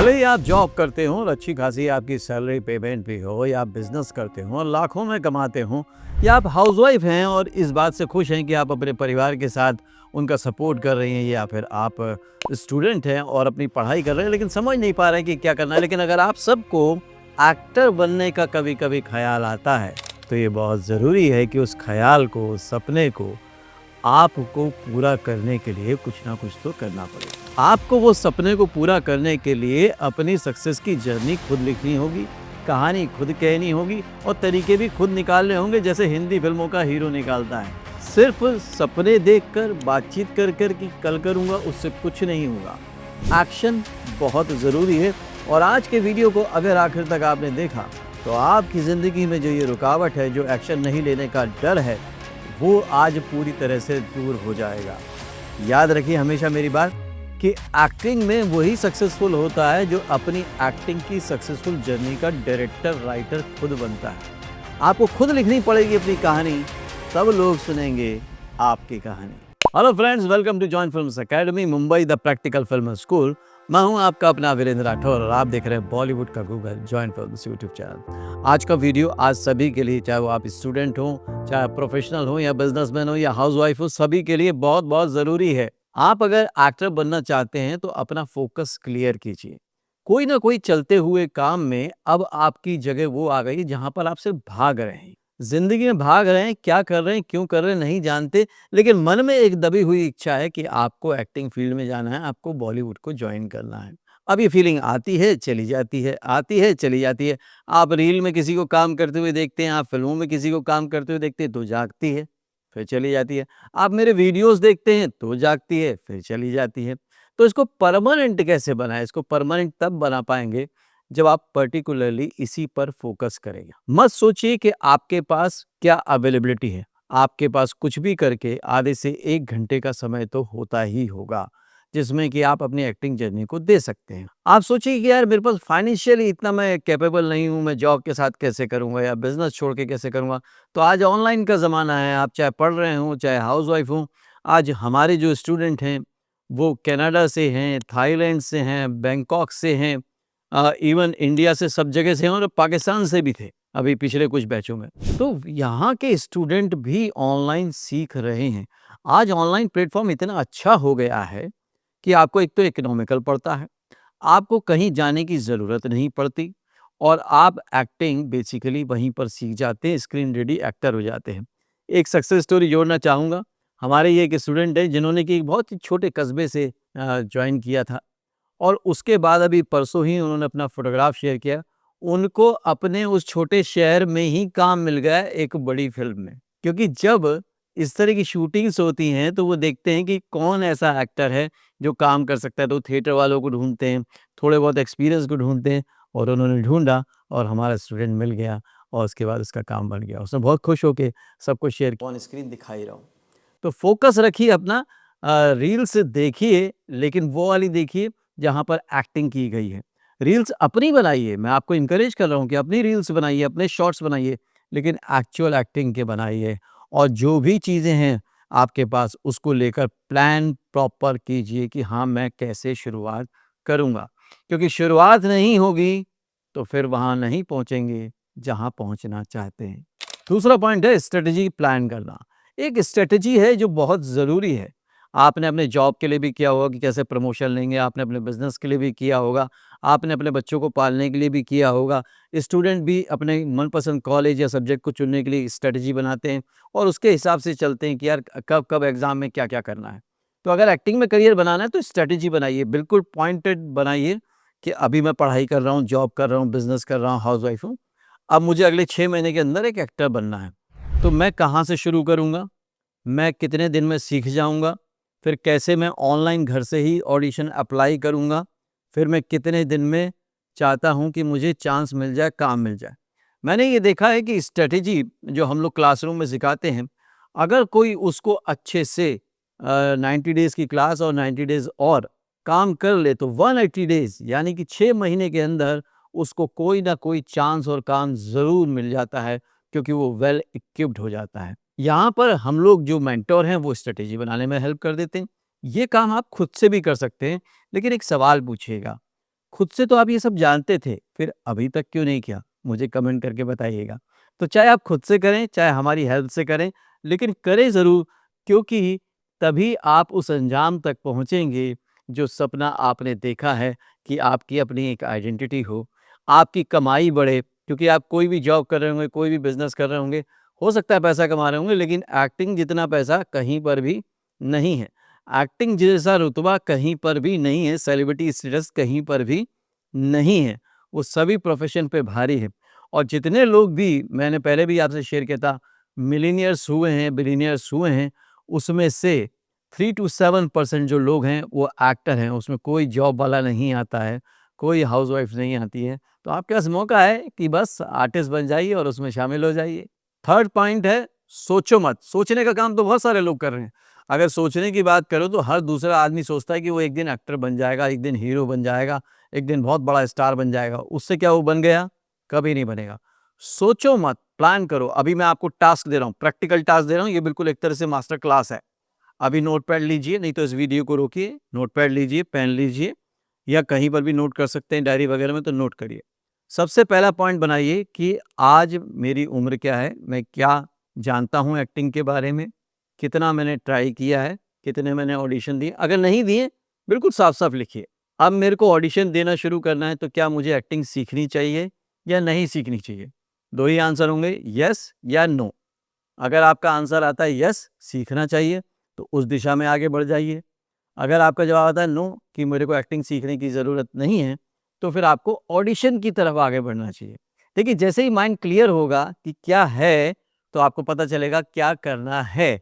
भले ही आप जॉब करते हो और अच्छी खासी आपकी सैलरी पेमेंट भी हो, या आप बिजनेस करते हो और लाखों में कमाते हो, या आप हाउसवाइफ हैं और इस बात से खुश हैं कि आप अपने परिवार के साथ उनका सपोर्ट कर रही हैं, या फिर आप स्टूडेंट हैं और अपनी पढ़ाई कर रहे हैं लेकिन समझ नहीं पा रहे हैं कि क्या करना है। लेकिन अगर आप सबको एक्टर बनने का कभी कभी ख्याल आता है, तो ये बहुत ज़रूरी है कि उस ख्याल को, उस सपने को आपको पूरा करने के लिए कुछ ना कुछ तो करना पड़ेगा। आपको वो सपने को पूरा करने के लिए अपनी सक्सेस की जर्नी खुद लिखनी होगी, कहानी खुद कहनी होगी और तरीके भी खुद निकालने होंगे, जैसे हिंदी फिल्मों का हीरो निकालता है। सिर्फ सपने देखकर, बातचीत कर कर कि कल करूँगा, उससे कुछ नहीं होगा। एक्शन बहुत ज़रूरी है। और आज के वीडियो को अगर आखिर तक आपने देखा, तो आपकी ज़िंदगी में जो ये रुकावट है, जो एक्शन नहीं लेने का डर है, वो आज पूरी तरह से दूर हो जाएगा। याद रखिए हमेशा मेरी बात कि एक्टिंग में वही सक्सेसफुल होता है जो अपनी एक्टिंग की सक्सेसफुल जर्नी का डायरेक्टर, राइटर खुद बनता है। आपको खुद लिखनी पड़ेगी अपनी कहानी, तब लोग सुनेंगे आपकी कहानी। Hello friends, welcome to Join Films Academy Mumbai, the practical film school. मैं हूं आपका अपना वीरेंद्र राठौर और आप देख रहे हैं बॉलीवुड का Google, join films YouTube channel. आज का वीडियो आज सभी के लिए, चाहे वो आप स्टूडेंट हो, चाहे प्रोफेशनल हो, या बिजनेसमैन हो, या हाउसवाइफ हो, सभी के लिए बहुत बहुत ज़रूरी है। आप अगर एक्टर बनना चाहते हैं तो अपना फोकस क्लियर कीजिए। कोई ना कोई चलते हुए काम में अब आपकी जगह वो आ गई जहां पर आप सिर्फ भाग रहे हैं। जिंदगी में भाग रहे हैं, क्या कर रहे हैं, क्यों कर रहे हैं नहीं जानते, लेकिन मन में एक दबी हुई इच्छा है कि आपको एक्टिंग फील्ड में जाना है, आपको बॉलीवुड को ज्वाइन करना है। अब ये फीलिंग आती है, चली जाती है, आती है, चली जाती है। आप रील में किसी को काम करते हुए देखते हैं, आप फिल्मों में किसी को काम करते हुए देखते हैं, तो जागती है, फिर चली जाती है। आप मेरे वीडियोस देखते हैं तो जागती है, फिर चली जाती है। तो इसको परमानेंट कैसे बनाएं? इसको परमानेंट तब बना पाएंगे जब आप पर्टिकुलरली इसी पर फोकस करेंगे। मत सोचिए कि आपके पास क्या अवेलेबिलिटी है। आपके पास कुछ भी करके आधे से 1 घंटे का समय तो होता ही होगा, जिसमें कि आप अपनी एक्टिंग जर्नी को दे सकते हैं। आप सोचिए कि यार मेरे पास फाइनेंशियली इतना मैं कैपेबल नहीं हूँ, मैं जॉब के साथ कैसे करूँगा या बिज़नेस छोड़ के कैसे करूँगा? तो आज ऑनलाइन का ज़माना है, आप चाहे पढ़ रहे हों, चाहे हाउसवाइफ हों। आज हमारे जो स्टूडेंट हैं, वो कनाडा से हैं, थाईलैंड से हैं, बैंकॉक से हैं, इवन इंडिया से, सब जगह से हैं और पाकिस्तान से भी थे अभी पिछले कुछ बैचों में। तो यहाँ के स्टूडेंट भी ऑनलाइन सीख रहे हैं। आज ऑनलाइन प्लेटफ़ॉर्म इतना अच्छा हो गया है कि आपको एक तो इकोनॉमिकल पड़ता है, आपको कहीं जाने की ज़रूरत नहीं पड़ती और आप एक्टिंग बेसिकली वहीं पर सीख जाते हैं, स्क्रीन रेडी एक्टर हो जाते हैं। एक सक्सेस स्टोरी जोड़ना चाहूँगा। हमारे ये एक स्टूडेंट है जिन्होंने कि बहुत ही छोटे कस्बे से जॉइन किया था और उसके बाद अभी परसों ही उन्होंने अपना फ़ोटोग्राफ शेयर किया। उनको अपने उस छोटे शहर में ही काम मिल गया एक बड़ी फ़िल्म में। क्योंकि जब इस तरह की शूटिंग्स होती हैं तो वो देखते हैं कि कौन ऐसा एक्टर है जो काम कर सकता है, तो थिएटर वालों को ढूँढते हैं, थोड़े बहुत एक्सपीरियंस को ढूँढते हैं और उन्होंने ढूँढा और हमारा स्टूडेंट मिल गया और उसके बाद उसका काम बन गया। उसने बहुत खुश होके सबको शेयर किया। ऑन स्क्रीन दिखा ही रहा हूँ। तो फ़ोकस रखिए अपना, रील्स देखिए, लेकिन वो वाली देखिए जहाँ पर एक्टिंग की गई है। रील्स अपनी बनाइए, मैं आपको एनकरेज कर रहा हूँ कि अपनी रील्स बनाइए, अपने शॉर्ट्स बनाइए, लेकिन एक्चुअल एक्टिंग के बनाइए। और जो भी चीज़ें हैं आपके पास, उसको लेकर प्लान प्रॉपर कीजिए कि हाँ, मैं कैसे शुरुआत करूँगा। क्योंकि शुरुआत नहीं होगी, तो फिर वहाँ नहीं पहुँचेंगे, जहाँ पहुँचना चाहते हैं। दूसरा पॉइंट है स्ट्रैटेजी प्लान करना। एक स्ट्रैटेजी है जो बहुत ज़रूरी है। आपने अपने जॉब के लिए भी किया होगा कि कैसे प्रमोशन लेंगे, आपने अपने बिज़नेस के लिए भी किया होगा, आपने अपने बच्चों को पालने के लिए भी किया होगा। स्टूडेंट भी अपने मनपसंद कॉलेज या सब्जेक्ट को चुनने के लिए स्ट्रैटेजी बनाते हैं और उसके हिसाब से चलते हैं कि यार कब एग्ज़ाम में क्या-क्या करना है। तो अगर एक्टिंग में करियर बनाना है तो स्ट्रैटेजी बनाइए, बिल्कुल पॉइंटेड बनाइए कि अभी मैं पढ़ाई कर रहा हूँ, जॉब कर रहा हूँ, बिज़नेस कर रहा हूँ, हाउसवाइफ हूँ। अब मुझे अगले 6 महीने के अंदर एक एक्टर बनना है। तो मैं कहाँ से शुरू करूँगा? मैं कितने दिन में सीख जाऊँगा? फिर कैसे मैं ऑनलाइन घर से ही ऑडिशन अप्लाई करूँगा? फिर मैं कितने दिन में चाहता हूँ कि मुझे चांस मिल जाए, काम मिल जाए? मैंने ये देखा है कि स्ट्रैटेजी जो हम लोग क्लासरूम में सिखाते हैं, अगर कोई उसको अच्छे से 90 डेज़ की क्लास और 90 डेज़ और काम कर ले, तो 180 डेज़ यानी कि 6 महीने के अंदर उसको कोई ना कोई चांस और काम ज़रूर मिल जाता है, क्योंकि वो वेल इक्विप्ड हो जाता है। यहाँ पर हम लोग जो मेंटर हैं वो स्ट्रेटेजी बनाने में हेल्प कर देते हैं। ये काम आप खुद से भी कर सकते हैं, लेकिन एक सवाल पूछिएगा, खुद से तो आप ये सब जानते थे, फिर अभी तक क्यों नहीं किया? मुझे कमेंट करके बताइएगा। तो चाहे आप खुद से करें, चाहे हमारी हेल्प से करें, लेकिन करें ज़रूर, क्योंकि तभी आप उस अंजाम तक पहुँचेंगे, जो सपना आपने देखा है कि आपकी अपनी एक आइडेंटिटी हो, आपकी कमाई बढ़े, क्योंकि आप कोई भी जॉब कर रहे होंगे, कोई भी बिज़नेस कर रहे होंगे, हो सकता है पैसा कमा रहे होंगे, लेकिन एक्टिंग जितना पैसा कहीं पर भी नहीं है। एक्टिंग जैसा रुतबा कहीं पर भी नहीं है, सेलिब्रिटी स्टेटस कहीं पर भी नहीं है। वो सभी प्रोफ़ेशन पे भारी है। और जितने लोग भी, मैंने पहले भी आपसे शेयर किया था, मिलियनियर्स हुए हैं, बिलियनियर्स हुए हैं, उसमें से 3 टू 7% जो लोग हैं वो एक्टर हैं। उसमें कोई जॉब वाला नहीं आता है, कोई हाउसवाइफ़ नहीं आती है। तो आपके पास मौका है कि बस आर्टिस्ट बन जाइए और उसमें शामिल हो जाइए। थर्ड पॉइंट है, सोचो मत। सोचने का काम तो बहुत सारे लोग कर रहे हैं। अगर सोचने की बात करो तो हर दूसरा आदमी सोचता है कि वो एक दिन एक्टर बन जाएगा, एक दिन हीरो बन जाएगा, एक दिन बहुत बड़ा स्टार बन जाएगा। उससे क्या वो बन गया? कभी नहीं बनेगा। सोचो मत, प्लान करो। अभी मैं आपको टास्क दे रहा हूँ, प्रैक्टिकल टास्क दे रहा हूँ, ये बिल्कुल एक तरह से मास्टर क्लास है। अभी नोटपैड लीजिए, नहीं तो इस वीडियो को रोकिए, नोटपैड लीजिए, पेन लीजिए, या कहीं पर भी नोट कर सकते हैं डायरी वगैरह में, तो नोट करिए। सबसे पहला पॉइंट बनाइए कि आज मेरी उम्र क्या है, मैं क्या जानता हूँ एक्टिंग के बारे में, कितना मैंने ट्राई किया है, कितने मैंने ऑडिशन दिए। अगर नहीं दिए, बिल्कुल साफ-साफ लिखिए। अब मेरे को ऑडिशन देना शुरू करना है, तो क्या मुझे एक्टिंग सीखनी चाहिए या नहीं सीखनी चाहिए? 2 ही आंसर होंगे, येस या नो। अगर आपका आंसर आता है येस, सीखना चाहिए, तो उस दिशा में आगे बढ़ जाइए। अगर आपका जवाब आता है नो, कि मेरे को एक्टिंग सीखने की ज़रूरत नहीं है, तो फिर आपको ऑडिशन की तरफ आगे बढ़ना चाहिए। देखिए, जैसे ही माइंड क्लियर होगा कि क्या है, तो आपको पता चलेगा क्या करना है।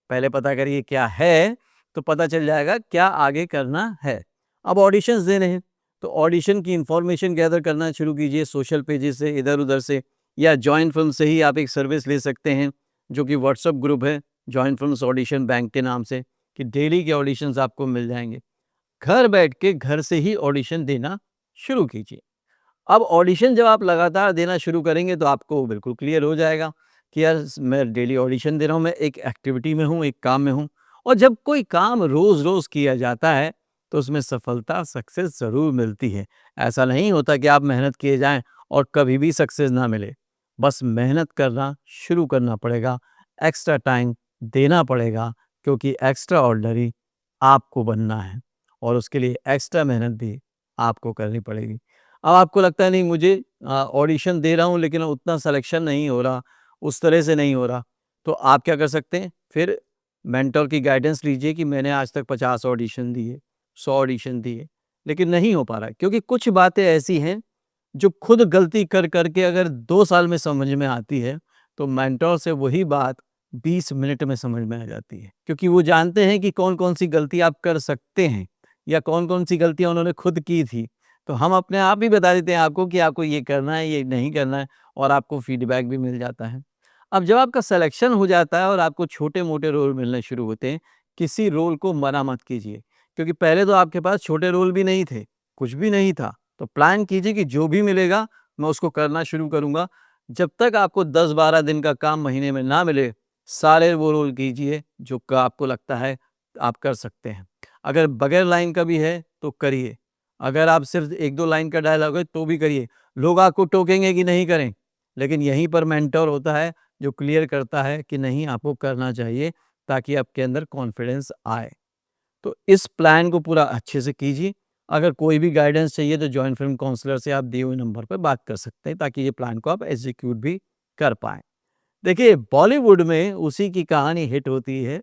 पहले पता करिए क्या है, तो पता चल जाएगा क्या आगे करना है। अब ऑडिशंस देने हैं, तो ऑडिशन की इन्फॉर्मेशन गैदर करना शुरू कीजिए सोशल पेजेस से, इधर-उधर से, या जॉइन फिल्म से ही आप एक सर्विस ले सकते हैं, जो कि व्हाट्सएप ग्रुप है, जॉइन फिल्म्स ऑडिशन बैंक के नाम से, कि डेली के ऑडिशंस आपको मिल जाएँगे। घर बैठ के घर से ही ऑडिशन देना शुरू कीजिए। अब ऑडिशन जब आप लगातार देना शुरू करेंगे, तो आपको बिल्कुल क्लियर हो जाएगा कि यार मैं डेली ऑडिशन दे रहा हूँ, मैं एक एक्टिविटी में हूँ, एक काम में हूँ। और जब कोई काम रोज़-रोज़ किया जाता है, तो उसमें सफलता, सक्सेस ज़रूर मिलती है। ऐसा नहीं होता कि आप मेहनत किए जाएँ और कभी भी सक्सेस ना मिले। बस मेहनत करना शुरू करना पड़ेगा, एक्स्ट्रा टाइम देना पड़ेगा, क्योंकि एक्स्ट्रा ऑर्डिनरी आपको बनना है और उसके लिए एक्स्ट्रा मेहनत भी आपको करनी पड़ेगी। अब आपको लगता है नहीं, मुझे ऑडिशन दे रहा हूँ लेकिन उतना सिलेक्शन नहीं हो रहा, उस तरह से नहीं हो रहा, तो आप क्या कर सकते हैं? फिर मेंटर की गाइडेंस लीजिए कि मैंने आज तक 50 ऑडिशन दिए, 100 ऑडिशन दिए, लेकिन नहीं हो पा रहा है। क्योंकि कुछ बातें ऐसी हैं जो खुद गलती कर के अगर 2 साल में समझ में आती है, तो मेंटर से वही बात 20 मिनट में समझ में आ जाती है। क्योंकि वो जानते हैं कि कौन-कौन सी गलती आप कर सकते हैं या कौन-कौन सी गलतियाँ उन्होंने खुद की थी। तो हम अपने आप ही बता देते हैं आपको कि आपको ये करना है, ये नहीं करना है, और आपको फीडबैक भी मिल जाता है। अब जब आपका सिलेक्शन हो जाता है और आपको छोटे-मोटे रोल मिलने शुरू होते हैं, किसी रोल को मना मत कीजिए, क्योंकि पहले तो आपके पास छोटे रोल भी नहीं थे, कुछ भी नहीं था। तो प्लान कीजिए कि जो भी मिलेगा, मैं उसको करना शुरू करूँगा। जब तक आपको 10-12 दिन का काम महीने में ना मिले, सारे वो रोल कीजिए जो क आपको लगता है आप कर सकते हैं। अगर बगैर लाइन का भी है, तो करिए। अगर आप सिर्फ़ 1-2 लाइन का डायलॉग है, तो भी करिए। लोग आपको टोकेंगे कि नहीं करें, लेकिन यहीं पर मेंटर होता है, जो क्लियर करता है कि नहीं, आपको करना चाहिए, ताकि आपके अंदर कॉन्फिडेंस आए। तो इस प्लान को पूरा अच्छे से कीजिए। अगर कोई भी गाइडेंस चाहिए, तो जॉइंट फिल्म काउंसलर से आप दिए हुए नंबर पर बात कर सकते हैं, ताकि ये प्लान को आप एग्ज़ीक्यूट भी कर पाएँ। देखिए, बॉलीवुड में उसी की कहानी हिट होती है,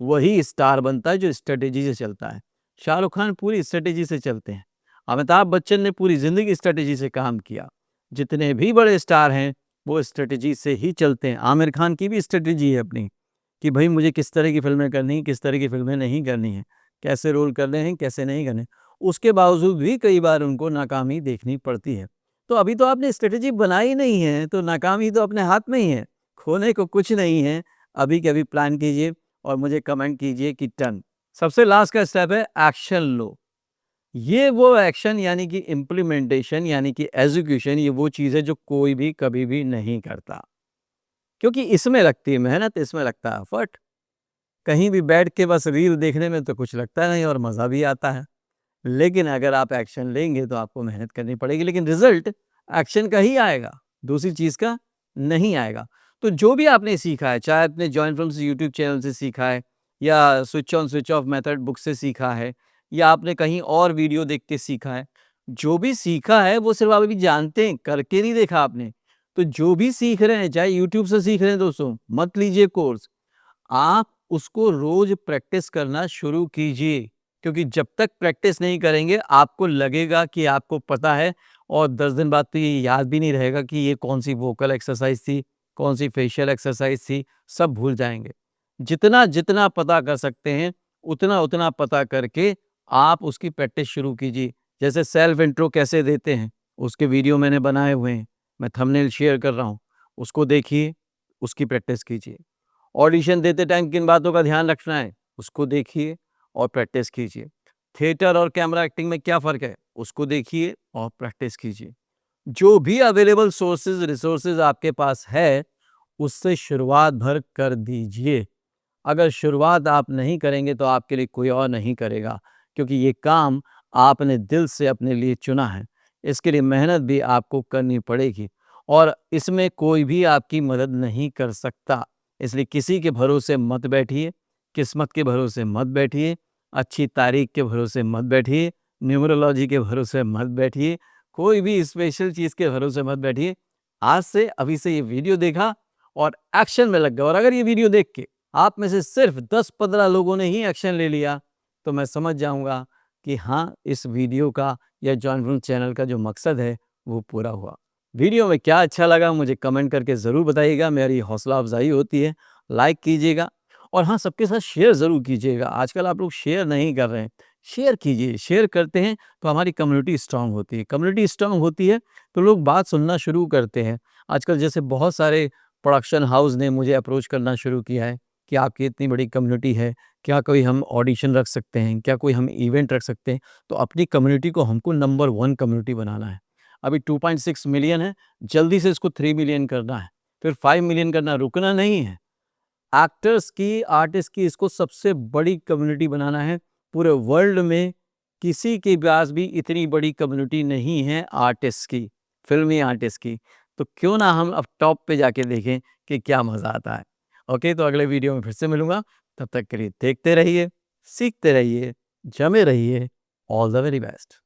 वही स्टार बनता है जो स्ट्रैटेजी से चलता है। शाहरुख खान पूरी स्ट्रैटेजी से चलते हैं। अमिताभ बच्चन ने पूरी ज़िंदगी स्ट्रैटेजी से काम किया। जितने भी बड़े स्टार हैं, वो स्ट्रैटेजी से ही चलते हैं। आमिर खान की भी स्ट्रैटेजी है अपनी, कि भई मुझे किस तरह की फ़िल्में करनी हैं, किस तरह की फ़िल्में नहीं करनी हैं, कैसे रोल करने हैं, कैसे नहीं करने। उसके बावजूद भी कई बार उनको नाकामी देखनी पड़ती है। तो अभी तो आपने स्ट्रैटेजी बनाई नहीं है, तो नाकामी तो अपने हाथ में ही है। खोने को कुछ नहीं है। अभी के अभी प्लान कीजिए और मुझे कमेंट कीजिए कि डन। सबसे लास्ट का स्टेप है एक्शन लो। ये वो एक्शन, यानी कि इम्प्लीमेंटेशन, यानी कि एग्ज़ीक्यूशन, ये वो चीज़ है जो कोई भी कभी भी नहीं करता। क्योंकि इसमें लगती है मेहनत, इसमें लगता है एफर्ट। कहीं भी बैठ के बस रील देखने में तो कुछ लगता नहीं और मज़ा भी आता है। लेकिन अगर आप एक्शन लेंगे तो आपको मेहनत करनी पड़ेगी, लेकिन रिजल्ट एक्शन का ही आएगा, दूसरी चीज़ का नहीं आएगा। तो जो भी आपने सीखा है, चाहे अपने जॉइन फिल्म्स यूट्यूब चैनल से सीखा है या switch on switch off method book से सीखा है या आपने कहीं और वीडियो देख के सीखा है, जो भी सीखा है वो सिर्फ आप अभी जानते हैं, करके नहीं देखा आपने। तो जो भी सीख रहे हैं, चाहे यूट्यूब से सीख रहे हैं दोस्तों, मत लीजिए कोर्स, आप उसको रोज प्रैक्टिस करना शुरू कीजिए, क्योंकि जब तक प्रैक्टिस नहीं करेंगे आपको लगेगा कि आपको पता है और 10 दिन बाद तो ये याद भी नहीं रहेगा कि ये कौन सी वोकल एक्सरसाइज थी, कौन सी फेशियल एक्सरसाइज थी, सब भूल जाएंगे। जितना जितना पता कर सकते हैं उतना उतना पता करके आप उसकी प्रैक्टिस शुरू कीजिए। जैसे सेल्फ इंट्रो कैसे देते हैं, उसके वीडियो मैंने बनाए हुए हैं, मैं थंबनेल शेयर कर रहा हूँ, उसको देखिए, उसकी प्रैक्टिस कीजिए। ऑडिशन देते टाइम किन बातों का ध्यान रखना है, उसको देखिए और प्रैक्टिस कीजिए। थिएटर और कैमरा एक्टिंग में क्या फ़र्क है, उसको देखिए और प्रैक्टिस कीजिए। जो भी अवेलेबल सोर्सेज़, रिसोर्सेज़ आपके पास है, उससे शुरुआत भर कर दीजिए। अगर शुरुआत आप नहीं करेंगे तो आपके लिए कोई और नहीं करेगा, क्योंकि ये काम आपने दिल से अपने लिए चुना है। इसके लिए मेहनत भी आपको करनी पड़ेगी और इसमें कोई भी आपकी मदद नहीं कर सकता। इसलिए किसी के भरोसे मत बैठिए, किस्मत के भरोसे मत बैठिए, अच्छी तारीख के भरोसे मत बैठिए, न्यूमरोलॉजी के भरोसे मत बैठिए, कोई भी स्पेशल चीज़ के भरोसे मत बैठिए। आज से, अभी से ये वीडियो देखा और एक्शन में लग गए, और अगर ये वीडियो देख के आप में से सिर्फ 10-15 लोगों ने ही एक्शन ले लिया, तो मैं समझ जाऊँगा कि हाँ, इस वीडियो का या जॉनपुर चैनल का जो मकसद है, वो पूरा हुआ। वीडियो में क्या अच्छा लगा मुझे कमेंट करके ज़रूर बताइएगा, मेरी हौसला अफ़ज़ाई होती है। लाइक कीजिएगा और हाँ, सबके साथ शेयर ज़रूर कीजिएगा। आजकल आप लोग शेयर नहीं कर रहे हैं, शेयर कीजिए। शेयर करते हैं तो हमारी कम्युनिटी स्ट्रॉन्ग होती है। कम्युनिटी स्ट्रॉन्ग होती है तो लोग बात सुनना शुरू करते हैं। आजकल जैसे बहुत सारे प्रोडक्शन हाउस ने मुझे अप्रोच करना शुरू किया है कि आपकी इतनी बड़ी कम्युनिटी है, क्या कोई हम ऑडिशन रख सकते हैं? क्या कोई हम इवेंट रख सकते हैं? तो अपनी कम्युनिटी को हमको नंबर 1 कम्युनिटी बनाना है। अभी 2.6 मिलियन है, जल्दी से इसको 3 मिलियन करना है, फिर 5 मिलियन करना, रुकना नहीं है। एक्टर्स की, आर्टिस्ट की इसको सबसे बड़ी कम्युनिटी बनाना है। पूरे वर्ल्ड में किसी के पास भी इतनी बड़ी कम्युनिटी नहीं है आर्टिस्ट की, फ़िल्मी आर्टिस्ट की। तो क्यों ना हम अब टॉप पे जाके देखें कि क्या मज़ा आता है। ओके, तो अगले वीडियो में फिर से मिलूँगा। तब तक के लिए देखते रहिए, सीखते रहिए, जमे रहिए। All the very best.